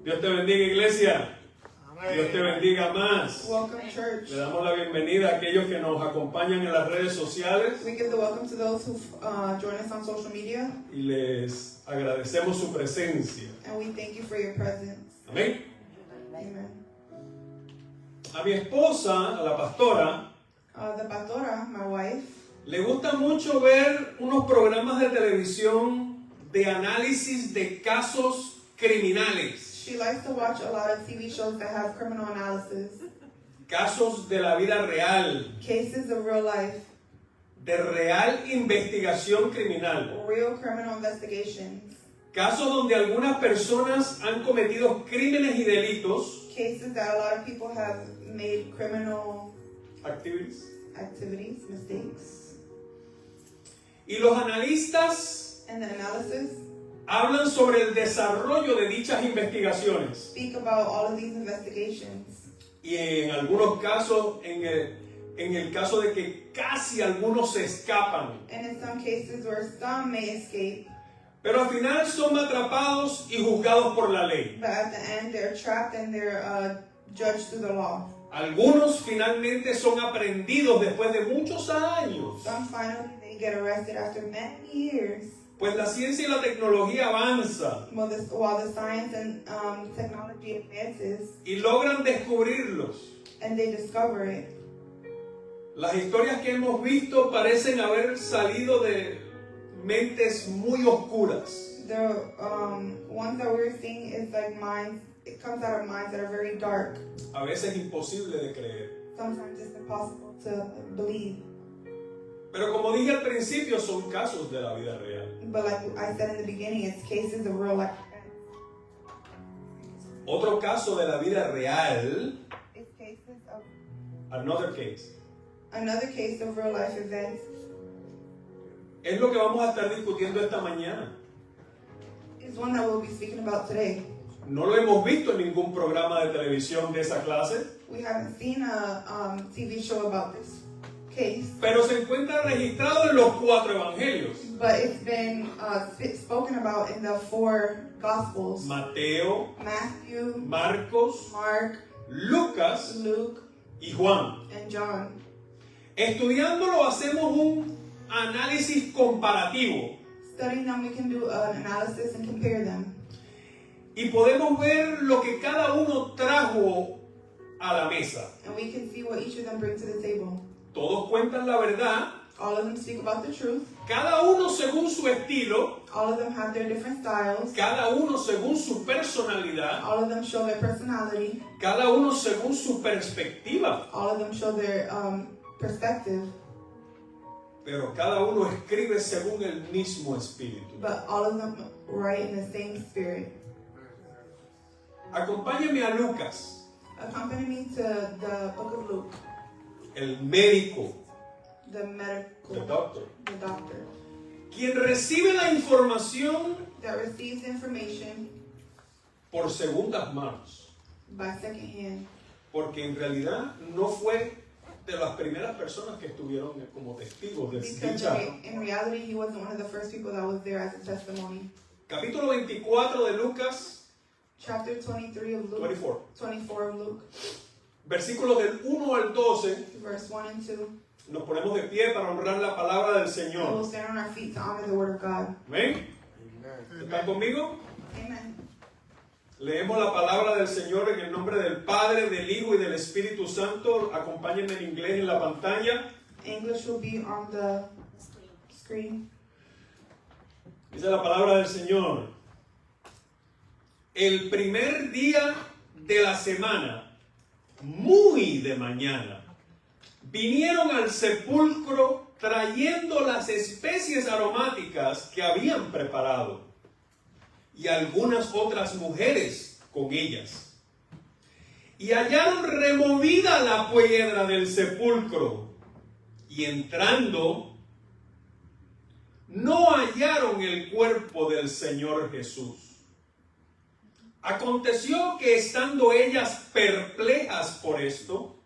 Dios te bendiga, iglesia. Dios te bendiga más. Welcome, church. Le damos la bienvenida a aquellos que nos acompañan en las redes sociales We give the welcome to those who join us on social media, y les agradecemos su presencia. and we thank you for your presence. Amén. Amen. A mi esposa, a la pastora, The pastora, my wife, le gusta mucho ver unos programas de televisión de análisis de casos criminales, she likes to watch a lot of TV shows that have criminal analysis, casos de la vida real, cases of real life, de real investigación criminal, real criminal investigations, casos donde algunas personas han cometido crímenes y delitos, cases that a lot of people have made criminal activities, mistakes. y los analistas And the analysis hablan sobre el desarrollo de dichas investigaciones speak about all of these investigations. y en algunos casos, en el caso de que casi algunos se escapan, And in some cases where some may escape, pero al final son atrapados y juzgados por la ley. but at the end they're trapped and they're judged through the law. Algunos finalmente son aprendidos después de muchos años, Some finally they get arrested after many years. pues la ciencia y la tecnología avanza While the science and technology advances y logran descubrirlos. and they discover it. Las historias que hemos visto parecen haber salido de mentes muy oscuras. The ones that we're seeing is like minds. It comes out of minds that are very dark. A veces imposible de creer. Sometimes it's impossible to believe. Pero como dije al principio, son casos de la vida real. But like I said in the beginning, it's cases of real life events. Otro caso de la vida real, It's cases of another case, another case of real life events. es lo que vamos a estar discutiendo esta mañana. Is one that we'll be speaking about today. No lo hemos visto en ningún programa de televisión de esa clase, We haven't seen a TV show about this case, pero se encuentra registrado en los 4 evangelios: but it's been spoken about in the 4 Gospels: Mateo, Matthew, Marcos, Mark, Lucas Luke, y Juan. and John. Estudiándolo hacemos un análisis comparativo Studying them, we can do an analysis and compare them. y podemos ver lo que cada uno trajo a la mesa. And we can see what each of them bring to the table. Todos cuentan la verdad, All of them speak about the truth. cada uno según su estilo, All of them have their different styles. cada uno según su personalidad, All of them show their personality. cada uno según su perspectiva, All of them show their perspective. pero cada uno escribe según el mismo espíritu. But all of them write in the same spirit. Acompáñame a Lucas, Accompany me to the book of Luke, el médico, the medical, the doctor, the doctor, quien recibe la información that receives information por segundas manos, by second hand. porque en realidad no fue de las primeras personas que estuvieron como testigos de Because dicha. in reality, he wasn't one of the first people that was there as a testimony. Capítulo 24 de Lucas, Chapter 23 of Luke, 24 of Luke, versículos del 1 al 12, verse 1 and 2. nos ponemos de pie para honrar la palabra del And we'll Señor. stand on our feet to honor the word of God. ¿Amén? ¿Están conmigo? Amen. Leemos la palabra del Señor en el nombre del Padre, del Hijo y del Espíritu Santo. Acompáñenme en inglés en la pantalla. English will be on the screen. Dice la palabra del Señor. El primer día de la semana, muy de mañana, vinieron al sepulcro trayendo las especies aromáticas que habían preparado y algunas otras mujeres con ellas. Y hallaron removida la piedra del sepulcro y entrando, no hallaron el cuerpo del Señor Jesús. Aconteció que estando ellas perplejas por esto,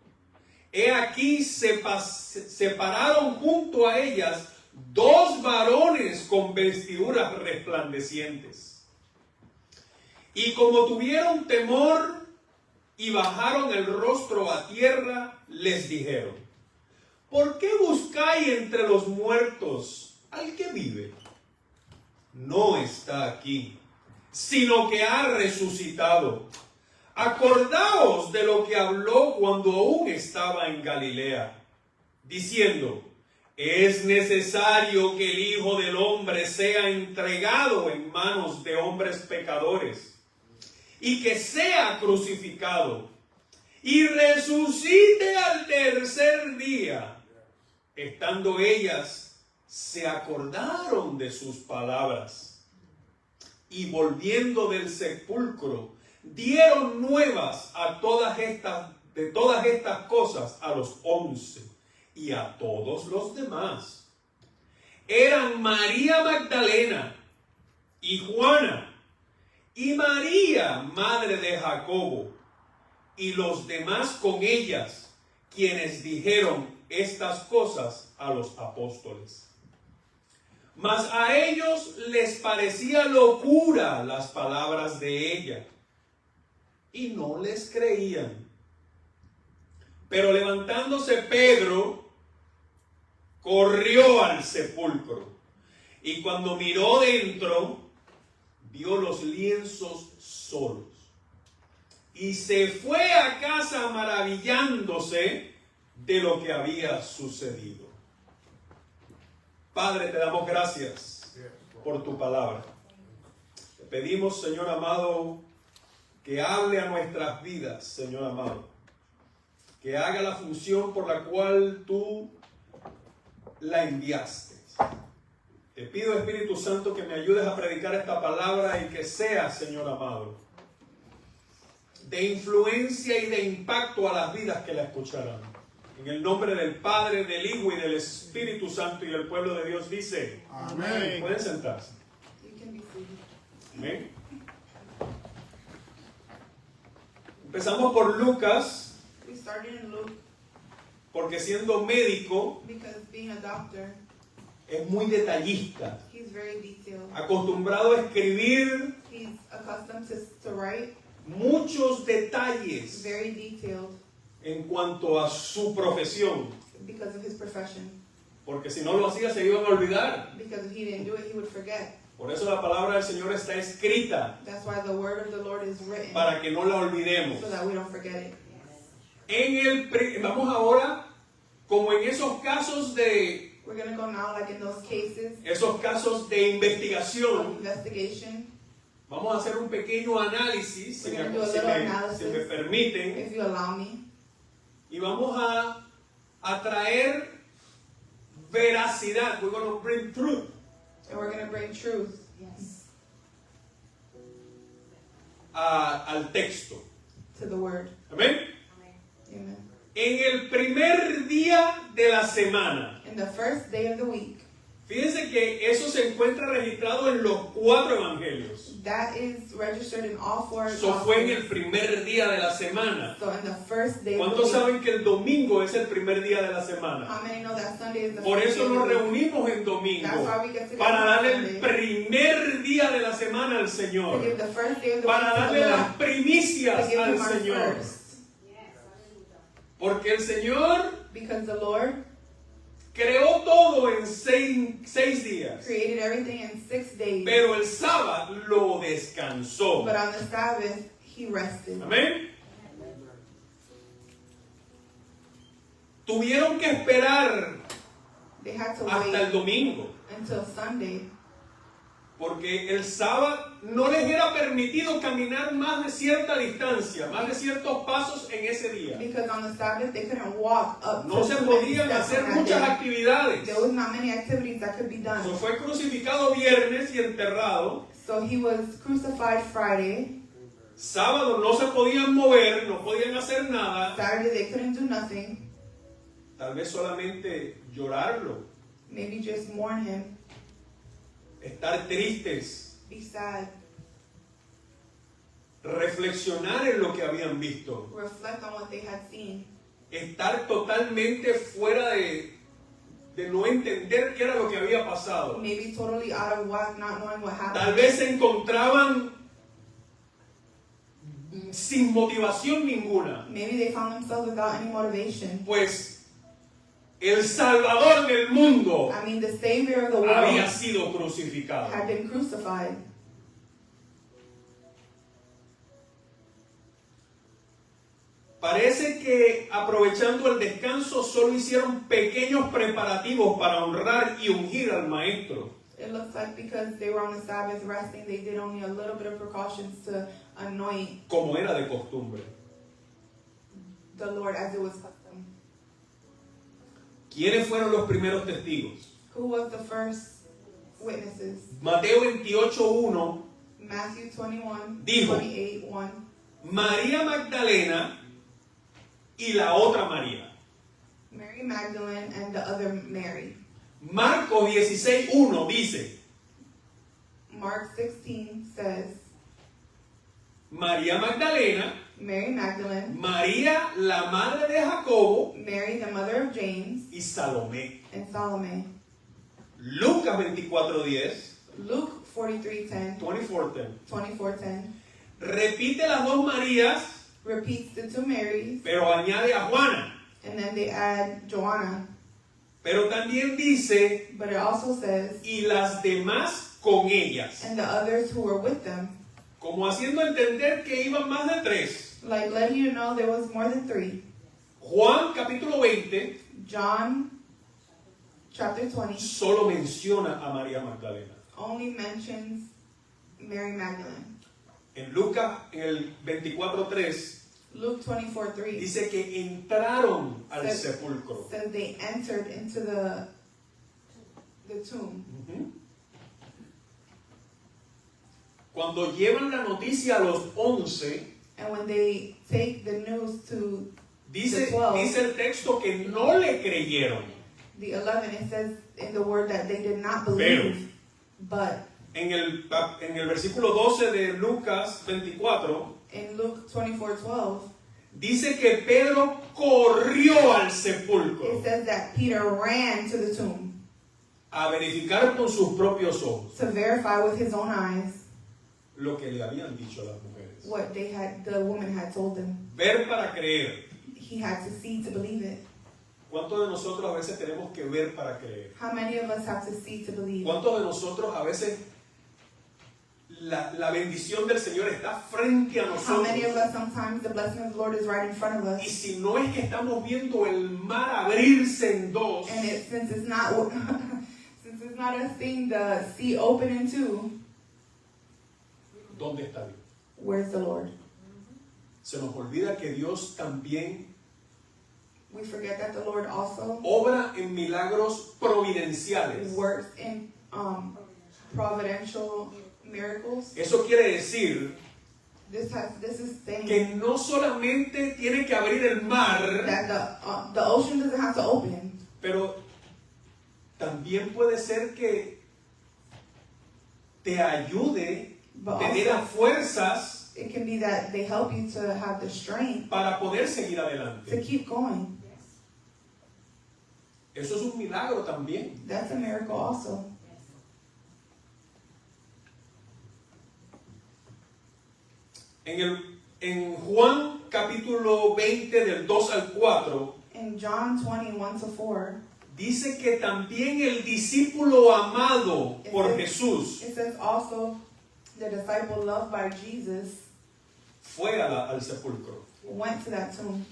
he aquí se pararon junto a ellas 2 varones con vestiduras resplandecientes. Y como tuvieron temor y bajaron el rostro a tierra, les dijeron: ¿por qué buscáis entre los muertos al que vive? No está aquí, sino que ha resucitado. Acordaos de lo que habló cuando aún estaba en Galilea, diciendo: es necesario que el Hijo del Hombre sea entregado en manos de hombres pecadores, y que sea crucificado, y resucite al tercer día. Estando ellas, se acordaron de sus palabras, y volviendo del sepulcro, dieron nuevas de todas estas cosas a los 11 y a todos los demás. Eran María Magdalena y Juana y María, madre de Jacobo, y los demás con ellas, quienes dijeron estas cosas a los apóstoles. Mas a ellos les parecía locura las palabras de ella, y no les creían. Pero levantándose Pedro, corrió al sepulcro, y cuando miró dentro, vio los lienzos solos, y se fue a casa maravillándose de lo que había sucedido. Padre, te damos gracias por tu palabra. Te pedimos, Señor amado, que hable a nuestras vidas, Señor amado. Que haga la función por la cual tú la enviaste. Te pido, Espíritu Santo, que me ayudes a predicar esta palabra y que sea, Señor amado, de influencia y de impacto a las vidas que la escucharán. En el nombre del Padre, del Hijo y del Espíritu Santo, y el pueblo de Dios dice: amén. Pueden sentarse. Amén. Empezamos por Lucas, We started in Luke porque siendo médico because being a doctor, es muy detallista, he's very detailed. acostumbrado a escribir He's accustomed to write, muchos detalles very detailed en cuanto a su profesión, because of his profession. porque si no lo hacía se iban a olvidar. Because if he didn't do it, he would forget. Por eso la palabra del Señor está escrita, That's why the word of the Lord is written, para que no la olvidemos. so that we don't forget it. Vamos ahora, como en esos casos de We're going to go now, like in those cases de investigación, of investigation. vamos a hacer un pequeño análisis, si We're going to do a little me analysis, permiten, if you allow me. y vamos a traer veracidad. We're going to bring truth. And we're going to bring truth Al texto. to the word. Amén. Amen. En el primer día de la semana. In the first day of the week. Fíjense que eso se encuentra registrado en los 4 evangelios. That is registered in all 4 Eso fue en el primer día de la semana. So in the first day of the ¿Cuántos week. saben que el domingo es el primer día de la semana? How many know that Sunday is the Por first eso day of nos the week? reunimos en domingo, That's why we get together para on darle Sunday. el primer día de la semana al To Señor, give the first day of the para week to darle the las Lord. primicias To give al him our Señor. first. Porque el Señor Because the Lord creó todo en 6 días, created everything in 6 days. pero el sábado lo descansó. But on the Sabbath, he rested. Amén. Tuvieron que esperar They had to hasta el wait domingo, until Sunday. porque el sábado no les era permitido caminar más de cierta distancia, más de ciertos pasos en ese día. Because on the Sabbath, they couldn't walk up No to se 20 podían steps hacer on that muchas day. actividades. There was not many activities that could be done. So, fue crucificado viernes y enterrado. So he was crucified Friday. Sábado no se podían mover, no podían hacer nada. Saturday, they couldn't do nothing. Tal vez solamente llorarlo, Maybe just mourn him, estar tristes, be sad, reflexionar en lo que habían visto, reflect on what they had seen. estar totalmente fuera de no entender qué era lo que había pasado. Maybe totally out of whack, not knowing what Tal happened. vez se encontraban sin motivación ninguna. Maybe they found themselves without any motivation. Pues el Salvador del mundo I mean, the Savior of the había world sido crucificado. had been crucified. Parece que aprovechando el descanso solo hicieron pequeños preparativos para honrar y ungir al maestro. It looks like because they were on the Sabbath resting, they did only a little bit of precautions to anoint Como era de costumbre. the Lord as it was custom. ¿Quiénes fueron los primeros testigos? Who was the first witnesses? Mateo 28:1, Matthew 21, Dijo. 28, 1. María Magdalena y la otra María. Mary Magdalene and the other Mary. Marcos 16:1 dice, Mark 16 says, María Magdalena, Mary Magdalene, María la madre de Jacobo Mary the mother of James, y Salomé. and Salome. Lucas 24:10, Luke 43:10, 24:10. 24:10 Repite las dos Marías, repeats the two Marys, pero añade a Juana. and then they add Joanna. Pero también dice, But it also says, y las demás con ellas. and the others who were with them, Como haciendo entender que iban más de tres. like letting you know there was more than three. Juan capítulo 20 John chapter 20 solo menciona a María Magdalena. only mentions Mary Magdalene. En Lucas, en el 24:3, Luke 24:3 dice que entraron al Says- sepulcro. says they entered into the tomb. Ujú. Cuando llevan la noticia a los 11, And when they take the news to dice, The 12. dice el texto que no le creyeron. the 11, it says in the word that they did not believe. But En el versículo 12 de Lucas 24, in Luke 24:12, dice que Pedro corrió al sepulcro it says that Peter ran to the tomb a verificar con sus propios ojos to verify with his own eyes lo que le habían dicho a las mujeres. what the woman had told him. Ver para creer. He had to see to believe it. ¿Cuántos de nosotros a veces tenemos que ver para creer? How many of us have to see to believe? ¿Cuántos de nosotros a veces la bendición del Señor está frente a How nosotros? many of us sometimes the blessing of the Lord is right in front of Y us? si no es que estamos viendo el mar abrirse en dos, And since it's not since it's not us seeing the sea open in two, ¿dónde está Dios? where's the Lord? Se nos olvida que Dios también We forget that the Lord also obra en milagros providenciales. works in providential miracles. Eso quiere decir This is saying que no solamente tiene que abrir el mar, that the ocean doesn't have to open, pero también puede ser que te ayude but tener also las fuerzas it can be that they help you to have the strength para poder seguir to adelante. keep going. Eso es un milagro también. That's a miracle also. En Juan capítulo 20 del 2 al 4 In John 20:1-4, dice que también el discípulo amado por Jesús it says also the disciple loved by Jesus fue al sepulcro, went to that tomb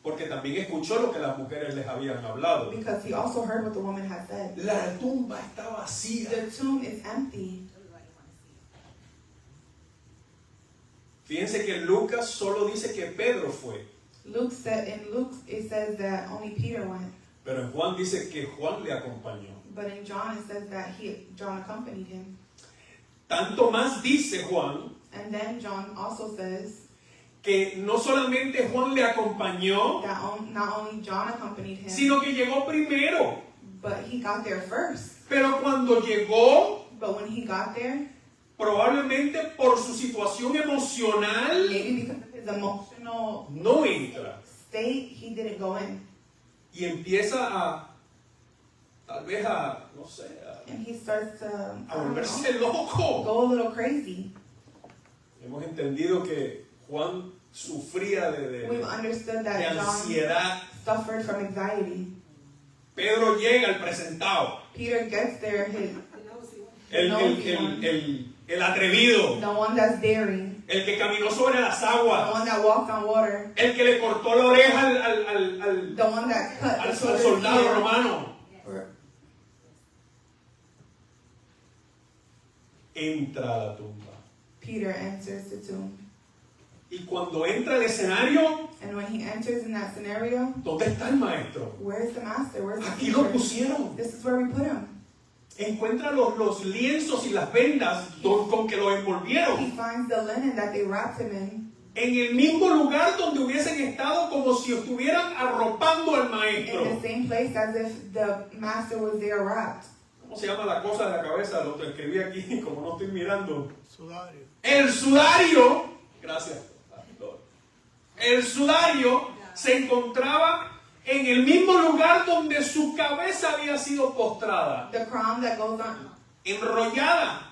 porque también escuchó lo que las mujeres les habían hablado. because he also heard what the woman had said. La tumba está vacía. The tomb is empty. Fíjense que Lucas solo dice que Pedro fue, In Luke it says that only Peter went, pero en Juan dice que Juan le acompañó. but in John it says that John accompanied him. Tanto más dice Juan And then John also says que no solamente Juan le acompañó, that not only John accompanied him, sino que llegó primero. but he got there first. Pero cuando llegó, But when he got there, probablemente por su situación emocional, maybe because of his emotional no entra. state, he didn't go in. Y empieza tal vez no sé, And he starts to a volverse loco. go a little crazy. Hemos entendido que Juan sufría We've understood de that John ansiedad. suffered from anxiety. Pedro llega al presentado, Peter gets there, el atrevido, the one that's daring, el que caminó sobre las the aguas, one that walked on water, el que le cortó la oreja al the one that cut the soldier's soldado ear. romano. Or- Entra a la tumba. Peter enters the tomb. Y cuando entra al escenario, And when he enters in that scenario, ¿dónde está el maestro? where's the master? Where's the Aquí lo teacher? pusieron. This is where we put him. Encuentra los lienzos y las vendas con que lo He envolvieron. finds the linen that they wrapped him in En el mismo lugar donde hubiesen estado como si estuvieran arropando al the maestro. same place as if the master was there wrapped. ¿Cómo se llama la cosa de la cabeza? Lo que escribí aquí, como no estoy mirando. Sudario. El sudario, gracias, pastor. El sudario se encontraba en el mismo lugar donde su cabeza había sido postrada, The crown that goes on, enrollada.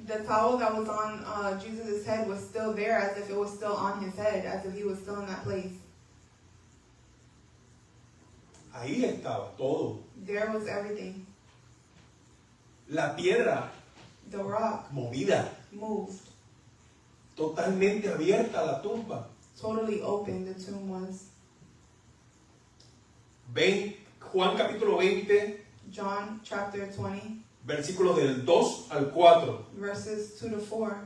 the towel that was on Jesus' head was still there as if it was still on his head, as if he was still in that place. Ahí estaba todo. There was everything. La piedra The rock movida, moved. totalmente abierta la tumba. Totally open the tomb was. Juan capítulo 20, John chapter 20, versículos del 2 al 4. verses 2 to 4.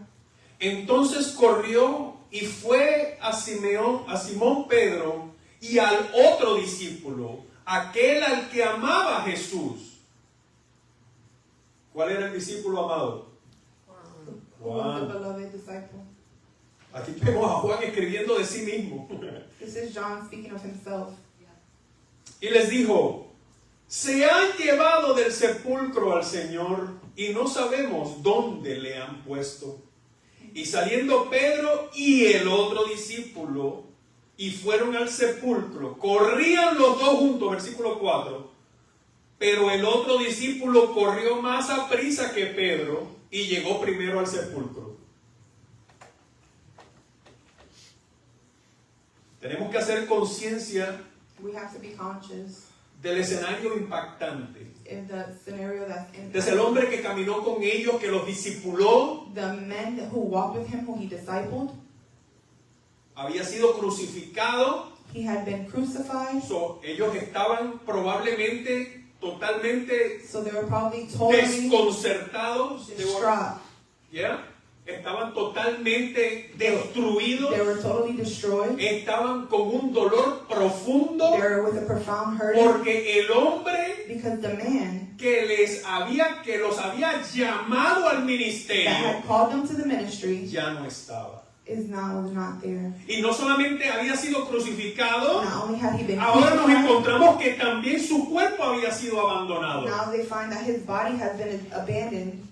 Entonces corrió y fue a Simón Pedro y al otro discípulo, aquel al que amaba Jesús. ¿Cuál era el discípulo amado? Who was the Juan. beloved disciple? Aquí vemos a Juan escribiendo de sí mismo. This is John speaking of himself. Y les dijo, se han llevado del sepulcro al Señor y no sabemos dónde le han puesto. Y saliendo Pedro y el otro discípulo y fueron al sepulcro, corrían los dos juntos, versículo 4, pero el otro discípulo corrió más aprisa que Pedro y llegó primero al sepulcro. Tenemos que hacer conciencia We have to be conscious del escenario impactante. in the scenario that's in Desde el hombre que caminó con ellos, que los discipuló, the men who walked with him, who he discipled, había sido crucificado. he had been crucified. Ellos estaban probablemente totalmente So they were probably totally desconcertados. distraught. ¿Ya? Estaban totalmente destruidos. They were totally destroyed. Estaban con un dolor profundo They were with a profound hurt porque el hombre because the man que los había llamado al that ministerio had called them to the ministry ya no estaba. was not there. Y no solamente había sido crucificado, Not only had he been ahora nos crucified, encontramos que también su cuerpo había sido abandonado. now they find that his body has been abandoned.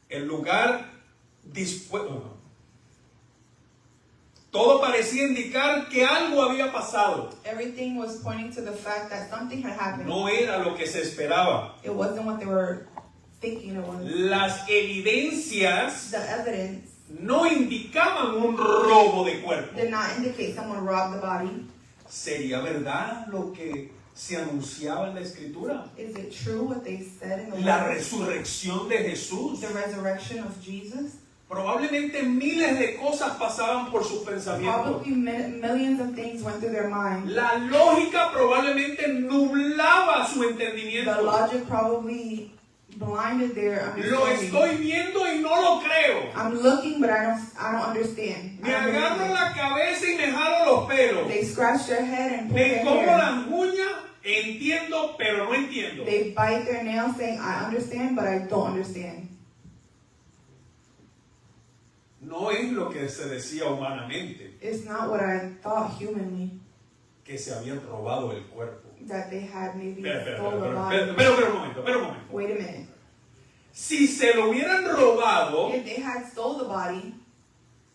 El lugar dispuesto. Todo parecía indicar que algo había pasado. Everything was pointing to the fact that something had happened. No era lo que se esperaba. It wasn't what they were thinking it was. Las evidencias The evidence no indicaban un robo de cuerpo. did not indicate someone robbed the body. ¿Sería verdad lo que se anunciaba en la Escritura? Is it true what they said in the La Word? resurrección de Jesús. The resurrection of Jesus? Probablemente miles de cosas pasaban por sus pensamientos. Probably millions of things went through their mind. La lógica probablemente nublaba su The entendimiento. logic probably blinded their Lo understanding. estoy viendo y no lo creo. I'm looking, but I don't understand. Me I don't agarro believe it. la cabeza y me jalo los pelos. They scratch their head and pull Me their como hair. las uñas, entiendo, pero no entiendo. They bite their nails saying, I understand, but I don't understand. No es lo que se decía humanamente, It's not what I thought humanly, que se habían robado el cuerpo. that they had maybe Espera stole the un body. momento. Wait a minute. Si se lo hubieran robado, If they had stole the body,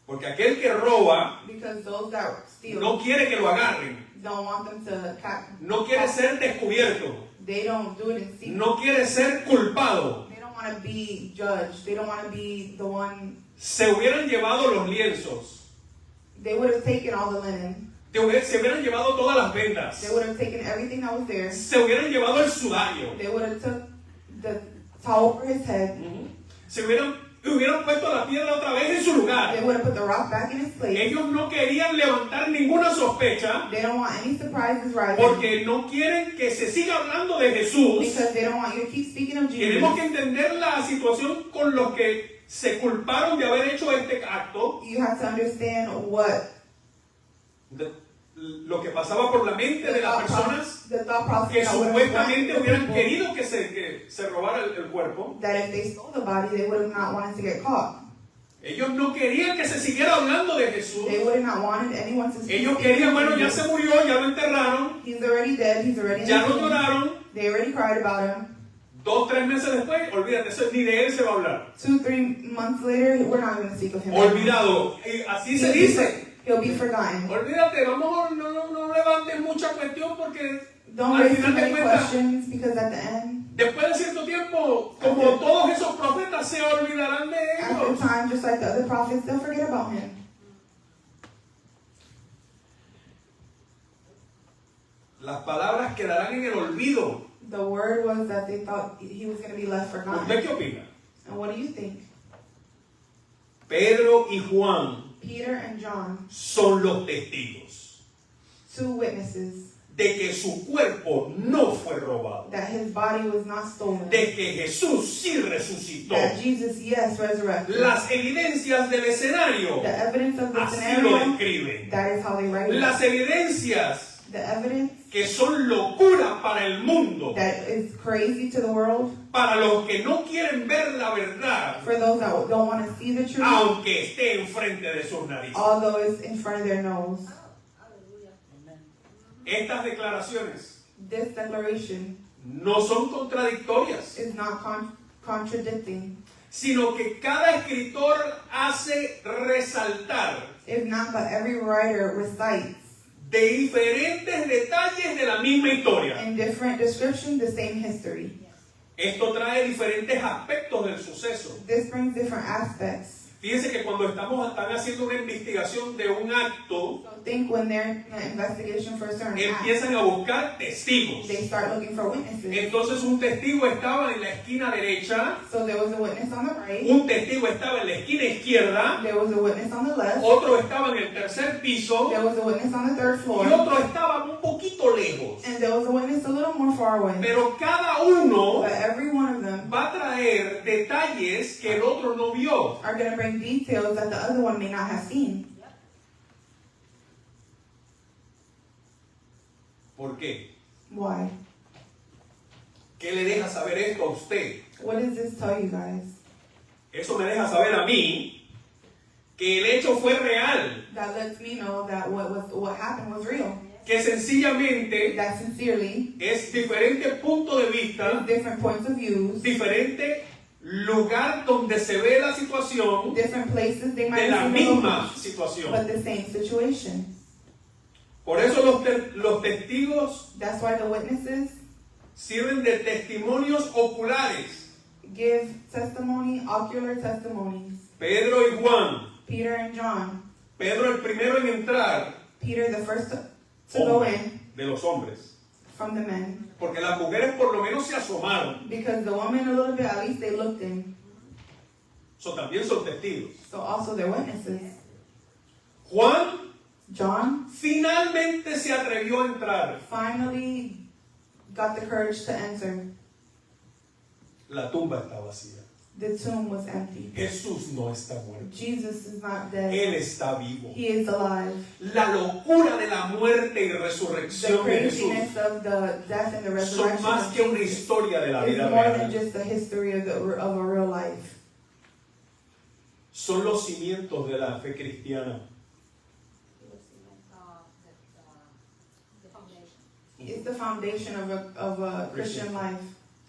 porque aquel que roba because those that steal no quiere que lo agarren. don't want them to No quiere ser descubierto. They don't do it in secret. No quiere ser culpado. They don't want to be judged. They don't want to be the one. Se hubieran llevado los lienzos. They would have taken all the linen. Se hubieran llevado todas las vendas. They would have taken everything that was there. Se hubieran llevado el sudario. They would have took the towel over his head. Se hubieran puesto la piedra otra vez en su lugar. They would have put the rock back in its place. Ellos no querían levantar ninguna sospecha. They don't want any surprises rising. Porque no quieren que se siga hablando de Jesús. Because they don't want you to keep speaking of Jesus. Tenemos que entender la situación con los que se culparon de haber hecho este acto. You have to understand what Lo que pasaba por la mente de las personas the thought process que that would have supuestamente went hubieran people, querido que se robara el cuerpo. that if they stole the body, they would have not wanted to get caught. Ellos no querían que se siguiera hablando de Jesús. They would have not wanted anyone to speak. Ellos querían, bueno, ya se murió, ya lo enterraron, He's already dead. He's already ya lo in the tomb. lloraron. They already cried about him. 2-3 meses después, olvídate, eso ni de él se va a hablar. 2-3 months later, we're not going to speak of him. Olvidado. Y así se dice. He'll be forgotten. Olvídate, no levantes mucha cuestión porque Don't al raise too final de many cuentas, questions because at the end, después de cierto tiempo, como todos esos profetas se olvidarán de after ellos. time, just like the other prophets, they'll forget about him. Las palabras quedarán en el olvido. The word was that they thought he was going to be left forgotten. ¿Usted qué opina? And what do you think? Pedro y Juan Peter and John, son los testigos 2 witnesses, de que su cuerpo no fue robado, that his body was not stolen. de que Jesús sí resucitó. That Jesus, yes, resurrected. Las evidencias del escenario The evidence of the así lo scenario, describen. that is how they write it. Las evidencias The evidence que son locura para el mundo, that is crazy to the world, para los que no quieren ver la verdad, for those that don't want to see the truth, aunque esté enfrente de sus narices. although it's in front of their nose. Estas declaraciones This declaration no son contradictorias, is not contradicting, sino que cada escritor hace resaltar if not, but every writer recites de diferentes detalles de la misma historia. in different description the same history. Esto trae diferentes aspectos del suceso. This brings different aspects. Fíjense que cuando están haciendo una investigación de un acto, So think when they're in an investigation for a certain act, empiezan a buscar testigos. they start looking for witnesses. Entonces un testigo estaba en la esquina derecha, So there was a witness on the right, un testigo estaba en la esquina izquierda, there was a witness on the left, otro estaba en el tercer piso there was a witness on the third y floor, otro estaba un poquito lejos. and there was a witness a little more far away. Pero cada uno But every one of them va a traer detalles que el otro no vio. are going to bring details that the other one may not have seen. ¿Por qué? Why? ¿Qué le deja saber esto a usted? What does this tell you guys? Eso me deja saber a mí que el hecho fue real, That lets me know that what happened was real. que sencillamente That sincerely, es diferente punto de vista, different points of views, diferente lugar donde se ve la situación different places they de might la see the misma location, situación. but the same situation. Por eso los testigos That's why the witnesses sirven de testimonios oculares. give testimony, ocular testimonies. Pedro y Juan. Peter and John. Pedro el primero en entrar, Peter the first to go in de los hombres. from the men. Porque las mujeres por lo menos se asomaron. Because the women a little bit, at least they looked in. So, también son testigos. So also they're witnesses. Juan John finalmente se atrevió a entrar. finally got the courage to enter. La tumba está vacía. The tomb was empty. Jesús no está muerto. Jesus is not dead. Él está vivo. He is alive. La locura de la muerte y The resurrección de Jesús craziness of the death and the son resurrection más of que una Jesus historia de la is vida more than real. just the history of a real life. Son los cimientos de la fe cristiana. It's the foundation of a Christian life,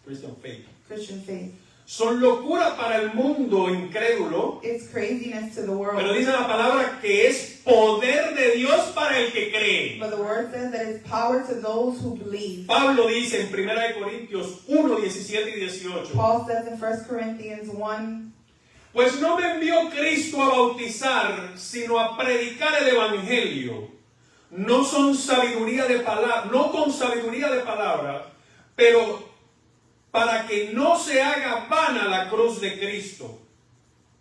Christian faith. Christian faith. son locura para el mundo incrédulo, It's craziness to the world. pero dice la palabra que es poder de Dios para el que cree. But the word says that it's power to those who believe. Pablo dice en 1 Corintios 1, 17 y 18, Paul says in 1 Corinthians 1, pues no me envió Cristo a bautizar, sino a predicar el evangelio, no con sabiduría de palabra, pero para que no se haga vana la cruz de Cristo,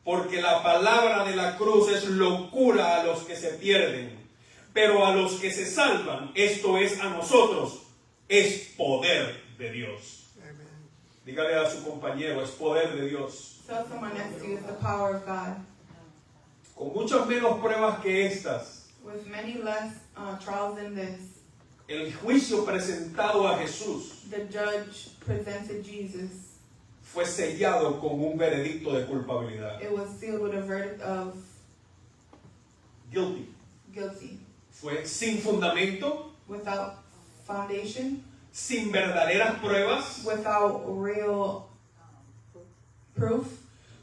porque la palabra de la cruz es locura a los que se pierden, pero a los que se salvan, esto es a nosotros, es poder de Dios. Dígale a su compañero, es poder de Dios. tell someone next to you, it's the power of God. Con muchas menos pruebas que estas, With many less trials than this, el juicio presentado a Jesús the judge presented Jesus. fue sellado con un veredicto de culpabilidad. It was sealed with a verdict of Guilty. guilty. Fue sin fundamento, Without foundation, sin verdaderas pruebas. without real proof.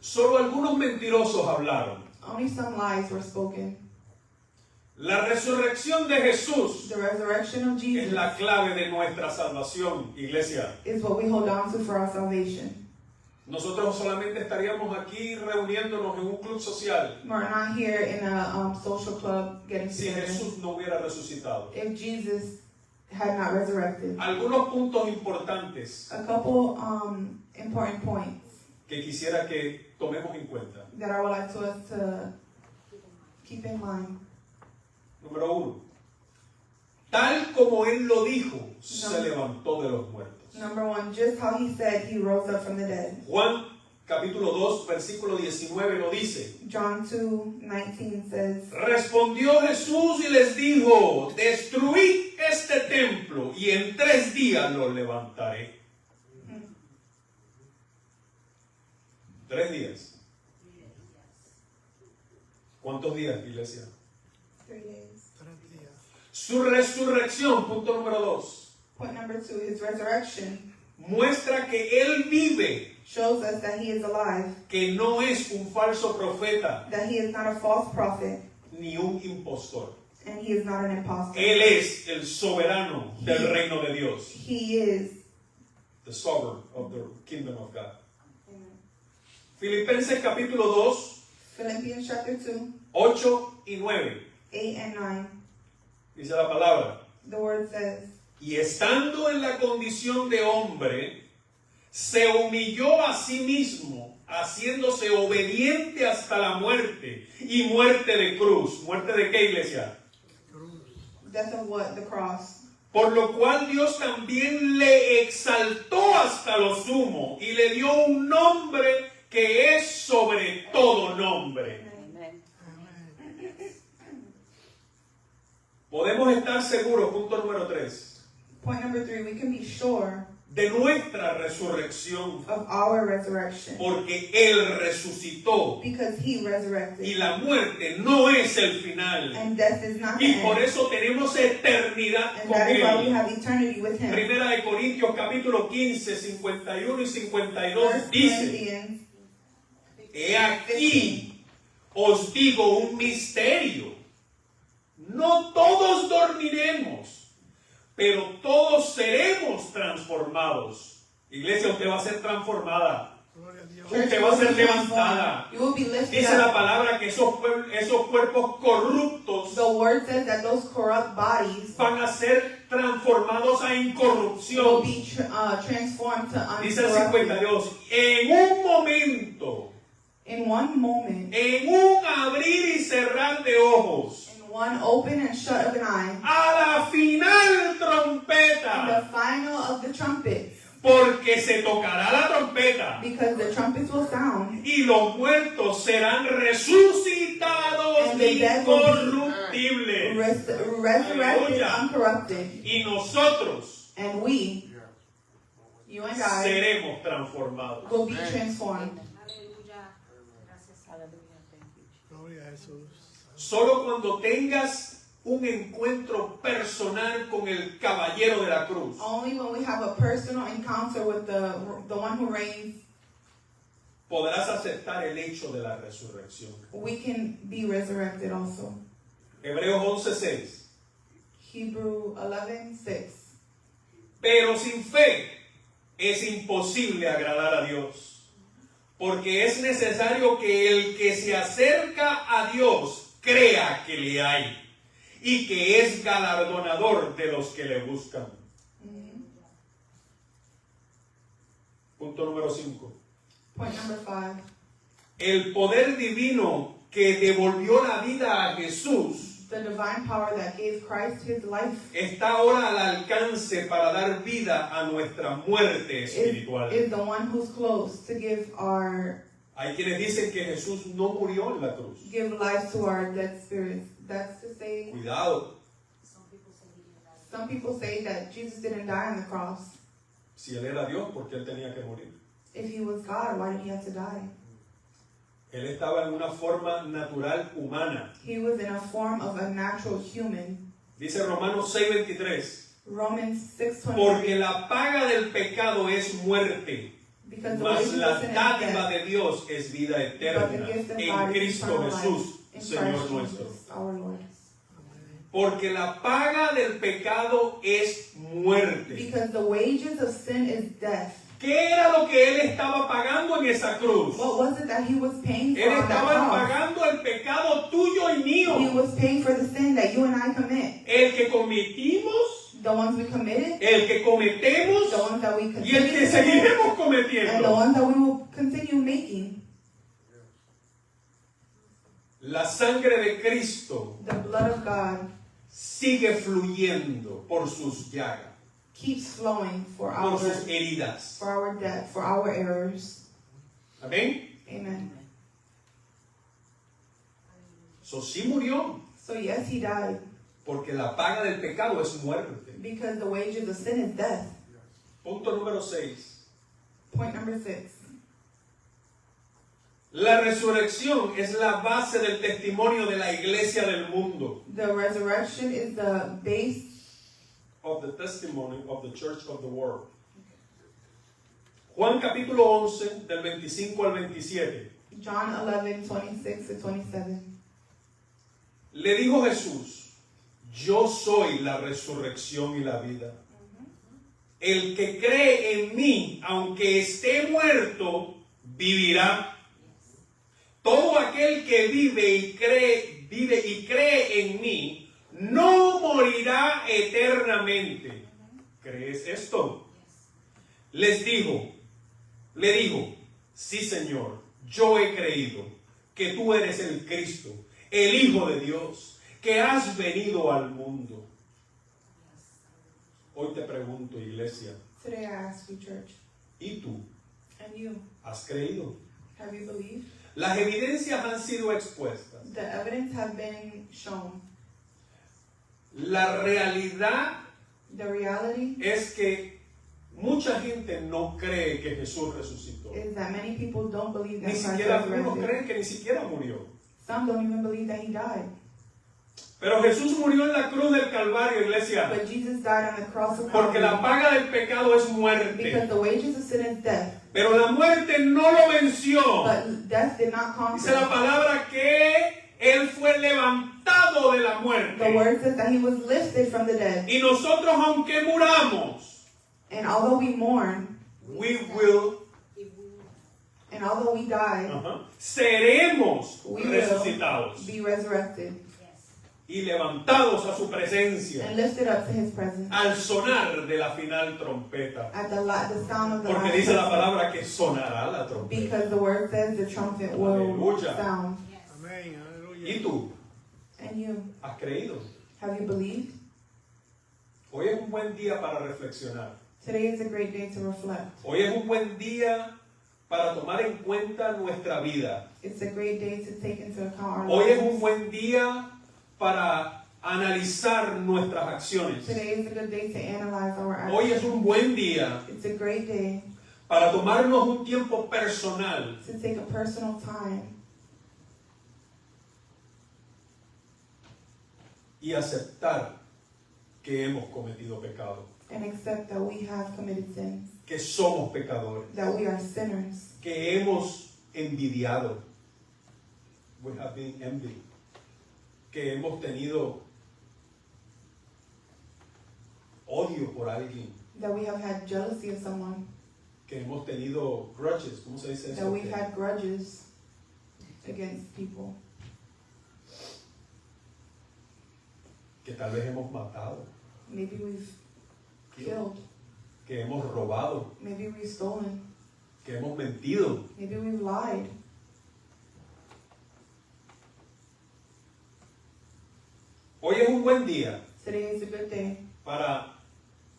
Solo algunos mentirosos hablaron. Only some lies were spoken. La resurrección de Jesús The resurrection of es Jesus la clave de nuestra salvación, iglesia. is what we hold on to for our salvation. Nosotros solamente estaríamos aquí reuniéndonos en un club social We're not here in a social club getting si together. Jesús no hubiera resucitado. If Jesus had not resurrected. Algunos puntos importantes A couple important points que quisiera que tomemos en cuenta. that I would like to us to keep in mind. Número 1. Tal como Él lo dijo, se levantó de los muertos. Number 1, just how he said he rose up from the dead. Juan capítulo 2, versículo 19 lo dice. John 2:19 says, Respondió Jesús y les dijo, destruid este templo y en 3 días lo levantaré. 3 días. ¿Cuántos días, iglesia? 3 days. Su resurrección, punto número 2, Point number 2, his resurrection muestra que Él vive, shows us that he is alive, que no es un falso profeta that he is not a false prophet, ni un impostor. and he is not an impostor. Él es el soberano del reino de Dios. He is. The sovereign of the kingdom of God. Filipenses capítulo 2, Philippians chapter 2, 8 y 9. 8 and 9. Dice la palabra. The word says, Y estando en la condición de hombre, se humilló a sí mismo, haciéndose obediente hasta la muerte, y muerte de cruz. ¿Muerte de qué, iglesia? death of what? The cross. Por lo cual Dios también le exaltó hasta lo sumo, y le dio un nombre que es sobre todo nombre. Podemos estar seguros, punto número 3, Point number 3, we can be sure de nuestra resurrección, of our resurrection porque Él resucitó because he resurrected. y la muerte no es el final. And death is not the Y por end. eso tenemos eternidad And con that is why we Él. have eternity with him. Primera de Corintios capítulo 15, 51 y 52 First dice, Corinthians, he aquí os digo un misterio. No todos dormiremos, pero todos seremos transformados. Iglesia, usted va a ser transformada. Usted va a ser levantada. you will be lifted Dice la up. palabra que esos cuerpos corruptos The word says that those corrupt bodies van a ser transformados a will incorrupción. be transformed to Dice el uncorrupted. 52, en un momento, In one moment, en un abrir y cerrar de ojos, in one open and shut of an eye, a la final and the trompeta, final of the trumpets, porque se tocará la trompeta because the trumpets will sound, y los muertos serán resucitados And the dead will be incorruptibles. resurrected, Aleluya. uncorrupted, Y nosotros and we, you and I, seremos transformados. will be transformed. Solo cuando tengas un encuentro personal con el caballero de la cruz, Only when we have a personal encounter with the one who reigns podrás aceptar el hecho de la resurrección. we can be resurrected also. Hebreos 11:6. Hebrew 11:6. Pero sin fe es imposible agradar a Dios, porque es necesario que el que se acerca a Dios crea que le hay y que es galardonador de los que le buscan. Punto número 5. Point number 5. El poder divino que devolvió la vida a Jesús The divine power that gave Christ his life está ahora al alcance para dar vida a nuestra muerte espiritual. is the one who's close to give Hay quienes dicen que Jesús no murió en la cruz. life to our dead spirits. That's to say, Cuidado, some people say that Jesus didn't die on the cross. si Él era Dios, ¿por qué Él tenía que morir? If he was God, why did he have to die? Él estaba en una forma natural humana. He was in a form of a natural human. Dice Romanos 6:23. Romans 6:23. Porque la paga del pecado es muerte, Because the mas wages la of sin is dádiva death, de Dios es vida but the eterna gift of en God is Cristo eternal Jesús, life in Señor Christ nuestro. Jesus, our Lord. Porque la paga del pecado es muerte. Because the wages of sin is death. ¿Qué era lo que Él estaba pagando en esa cruz? What was it that he was paying for Él on that estaba cross? pagando el pecado tuyo y He mío. was paying for the sin that you and I commit. El que cometimos, The ones we committed, el que cometemos the ones that we y el continue que to seguiremos commit, and the cometiendo. ones that we will continue making. La sangre de Cristo The blood of God sigue fluyendo por sus llagas, keeps flowing for por sus heridas. our death, for our errors. Amén. Amen. So sí murió, So yes, he died, porque la paga del pecado es muerte. because the wages of sin is death. Punto número 6. Point number 6. La resurrección es la base del testimonio de la iglesia del mundo. The resurrection is the base Of the testimony of the church of the world. Juan capítulo 11 del 25 al 27. John 11:26-27. Le dijo Jesús: yo soy la resurrección y la vida. El que cree en mí, aunque esté muerto, vivirá. Todo aquel que vive y cree en mí, no morirá eternamente. ¿Crees esto? Le dijo, sí, Señor, yo he creído que tú eres el Cristo, el Hijo de Dios, que has venido al mundo. Hoy te pregunto, iglesia, Today I ask you, church, ¿y tú and you, has creído? have you believed? Las evidencias han sido expuestas. The evidence have been shown. La realidad The reality es que mucha gente no cree que Jesús resucitó. is that many people don't believe that Ni Christ siquiera algunos resurrected. creen que ni siquiera murió. Some don't even believe that he died. Pero Jesús murió en la cruz del Calvario, iglesia, But Jesus died on the cross of porque la Calvary, paga del pecado es because muerte. the wages of sin is death. Pero la muerte no lo venció. But death did not Dice la conquer. palabra que Él fue levantado de la The muerte. word says that he was lifted from the dead. Y nosotros, aunque muramos, And although we mourn, we will, and although we die, seremos we resucitados will be resurrected y levantados a su presencia and lifted up to his presence al sonar de la final trompeta. at the sound of the Porque last dice la trumpet. palabra que sonará la trompeta. Because the word says the trumpet will Aleluya. sound. Amén, aleluya. ¿Y tú? And you, ¿Has creído? have you believed? Hoy es un buen día para reflexionar. Today is a great day to reflect. Hoy es un buen día para tomar en cuenta nuestra vida. It's a great day to take into account our Hoy es un lives. buen día para analizar nuestras acciones. Today is a good day to analyze our Hoy es actions. un buen día It's a great day para tomarnos un tiempo personal to take a personal time y aceptar que hemos cometido pecado, and accept that we have committed sins, que somos pecadores, that we are sinners, que hemos envidiado. We have been envied. Que hemos tenido odio por alguien. That we have had jealousy of someone. Que hemos tenido grudges. ¿Cómo se dice eso? That we've had grudges against people. Que tal vez hemos matado. Maybe we've killed. Que hemos robado. Maybe we've stolen. Que hemos mentido. Maybe we've lied. Hoy es un buen día Today is a good day para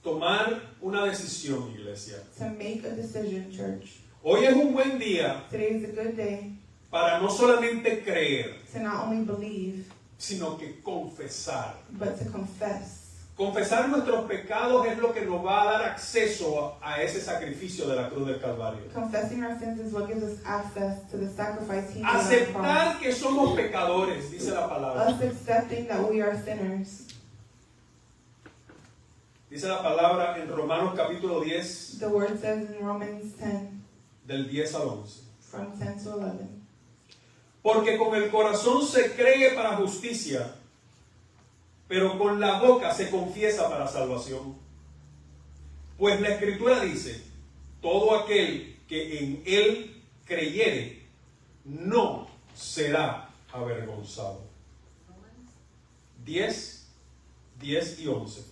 tomar una decisión, iglesia. to make a decision, church. Hoy es un buen día Today is a good day para no solamente creer, to not only believe, sino que confesar. but to confess. Confesar nuestros pecados es lo que nos va a dar acceso a ese sacrificio de la cruz del Calvario. Confessing our sins is what gives us access to the sacrifice He did on the cross. Aceptar que somos pecadores, dice la palabra. Us accepting that we are sinners. Dice la palabra en Romanos capítulo 10, The word says in Romans 10, del 10 al 11. from 10 to 11. Porque con el corazón se cree para justicia, pero con la boca se confiesa para salvación. Pues la Escritura dice, todo aquel que en él creyere, no será avergonzado. 10 y 11.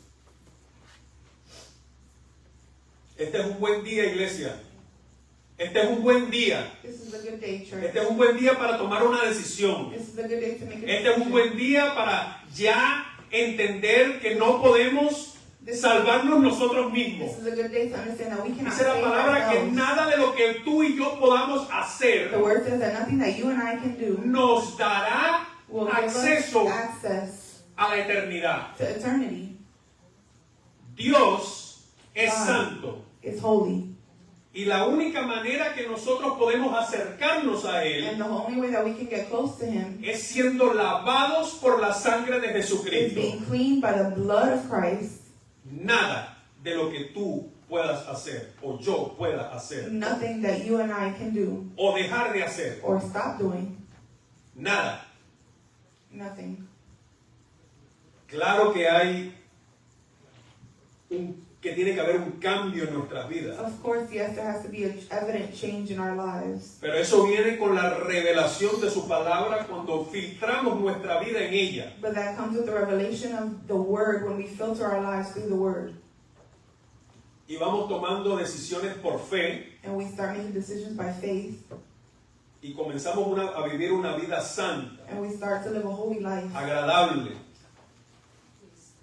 Este es un buen día, iglesia. Este es un buen día. This is a good day, church. Este es un buen día para tomar una decisión. This is a good day to make a Este es un decision. buen día para ya entender que no podemos salvarnos nosotros mismos. This is a good day to understand that we cannot Dice la save palabra que ourselves. nada de lo que tú y yo podamos hacer The word says that nothing that you and I can do nos dará will give acceso us access a la eternidad. to eternity. Dios es God santo is holy. y la única manera que nosotros podemos acercarnos a And Él the only way that we can get close to Him es siendo lavados por la sangre de is Jesucristo. being cleaned by the blood of Christ. Nada de lo que tú puedas hacer o yo pueda hacer Nothing that you and I can do o dejar de hacer, or stop doing. nada. Nothing. Claro que que tiene que haber un cambio en nuestras vidas, Of course, yes, there has to be an evident change in our lives. pero eso viene con la revelación de su palabra cuando filtramos nuestra vida en ella. But that comes with the revelation of the Word when we filter our lives through the Word. Y vamos tomando decisiones por fe And we start making decisions by faith. y comenzamos a vivir una vida santa, And we start to live a holy life, agradable.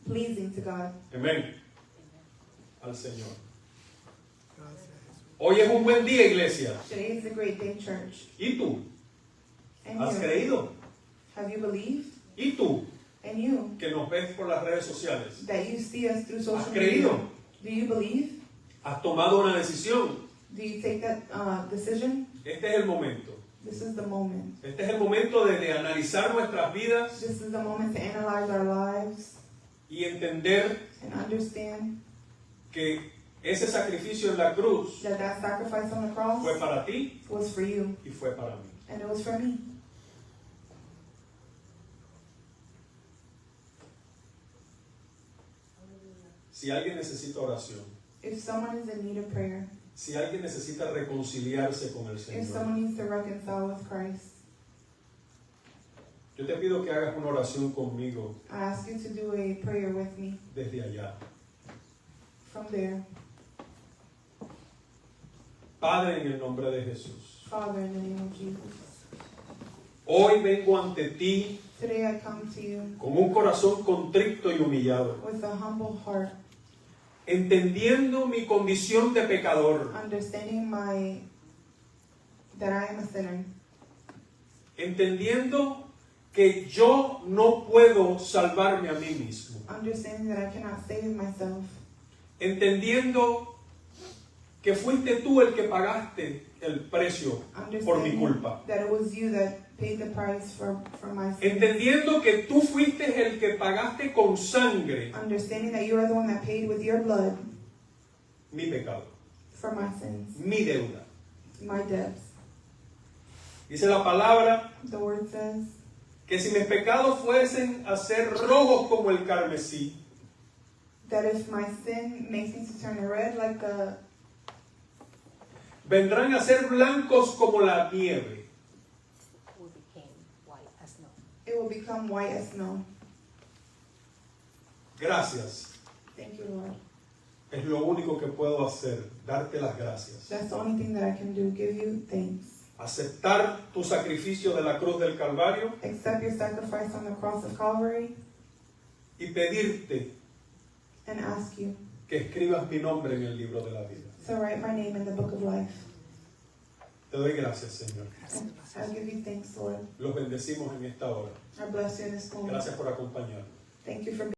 pleasing to God. Amén. Al Señor. Hoy es un buen día, iglesia. Today is a great day, church. ¿Y tú? And ¿Has you, creído? have you believed? ¿Y tú? And you, Que nos ves por las redes sociales. that you see us through social ¿Has media. creído? Do you believe? ¿Has tomado una decisión? Do you take that decision? Este es el momento. This is the moment. Este es el momento de analizar nuestras vidas This is the moment to analyze our lives y entender and understand que ese sacrificio en la cruz that that sacrifice on the cross fue para ti was for you y fue para mí. and it was for me. Si alguien necesita oración, If someone is in need of prayer, si alguien necesita reconciliarse con el if Señor, someone needs to reconcile with Christ, yo te pido que hagas una oración conmigo I ask you to do a prayer with me desde allá. from there. Padre, en el nombre de Jesús, Father, in the name of Jesus, hoy vengo ante ti today I come to you con un corazón contrito y humillado, with a humble heart, entendiendo mi condición de pecador, understanding that I am a sinner, entendiendo que yo no puedo salvarme a mí mismo, understanding that I cannot save myself, entendiendo que fuiste tú el que pagaste el precio por mi understanding culpa, that it was you that paid the price for my sin, entendiendo que tú fuiste el que pagaste con sangre understanding that you are the one that paid with your blood mi pecado, for my sins, mi deuda. my debts. Dice la palabra The word says que si mis pecados fuesen a ser rojos como el carmesí, that if my sin makes me to turn red like a, vendrán a ser blancos como la nieve. who became white as snow. it will become white as snow. Gracias. Thank you, Lord. Es lo único que puedo hacer, darte las gracias. That's the only thing that I can do, give you thanks. Aceptar tu sacrificio de la cruz del Calvario Accept your sacrifice on the cross of Calvary y pedirte and ask you que escribas mi nombre en el libro de la vida. to write my name in the book of life. Te doy gracias, Señor. And I'll give you thanks, Lord. Los bendecimos en esta hora. I bless you in this moment. Gracias por acompañarnos. Thank you for